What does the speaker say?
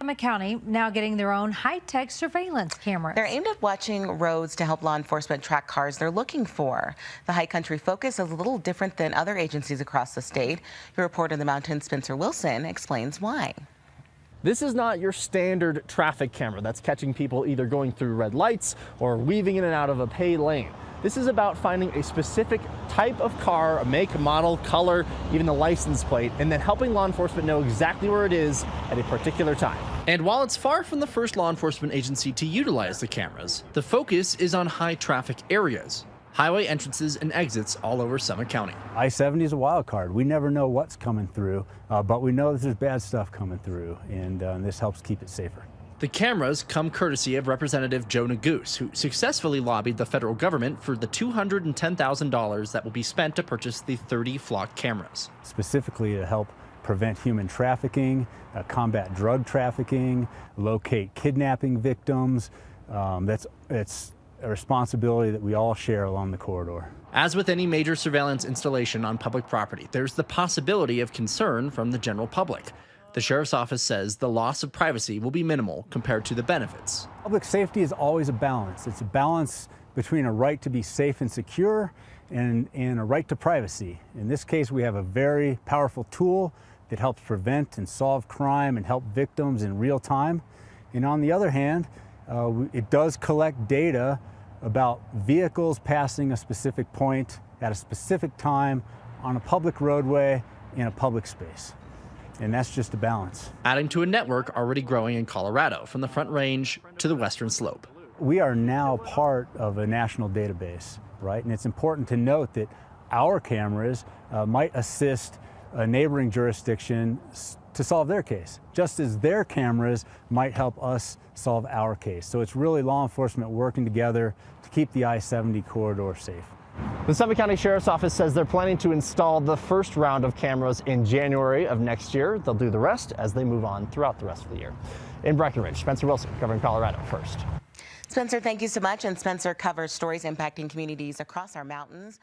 Summit County now getting their own high-tech surveillance cameras. They're aimed at watching roads to help law enforcement track cars they're looking for. The high country focus is a little different than other agencies across the state. Your reporter in the mountains, Spencer Wilson, explains why. This is not your standard traffic camera that's catching people either going through red lights or weaving in and out of a paid lane. This is about finding a specific type of car, a make, model, color, even the license plate, and then helping law enforcement know exactly where it is at a particular time. And while it's far from the first law enforcement agency to utilize the cameras, the focus is on high traffic areas, highway entrances and exits all over Summit County. I-70 is a wild card. We never know what's coming through, but we know that there's bad stuff coming through, and this helps keep it safer. The cameras come courtesy of Representative Joe Neguse, who successfully lobbied the federal government for the $210,000 that will be spent to purchase the 30 flock cameras. Specifically to help prevent human trafficking, combat drug trafficking, locate kidnapping victims. It's a responsibility that we all share along the corridor. As with any major surveillance installation on public property, there's the possibility of concern from the general public. The sheriff's office says the loss of privacy will be minimal compared to the benefits. Public safety is always a balance. It's a balance between a right to be safe and secure and a right to privacy. In this case, we have a very powerful tool that helps prevent and solve crime and help victims in real time. And on the other hand, it does collect data about vehicles passing a specific point at a specific time on a public roadway in a public space. And that's just a balance. Adding to a network already growing in Colorado, from the Front Range to the Western Slope. We are now part of a national database, right? And it's important to note that our cameras might assist a neighboring jurisdiction to solve their case, just as their cameras might help us solve our case. So it's really law enforcement working together to keep the I-70 corridor safe. The Summit County Sheriff's Office says they're planning to install the first round of cameras in January of next year. They'll do the rest as they move on throughout the rest of the year. In Breckenridge, Spencer Wilson, covering Colorado First. Spencer, thank you so much. And Spencer covers stories impacting communities across our mountains.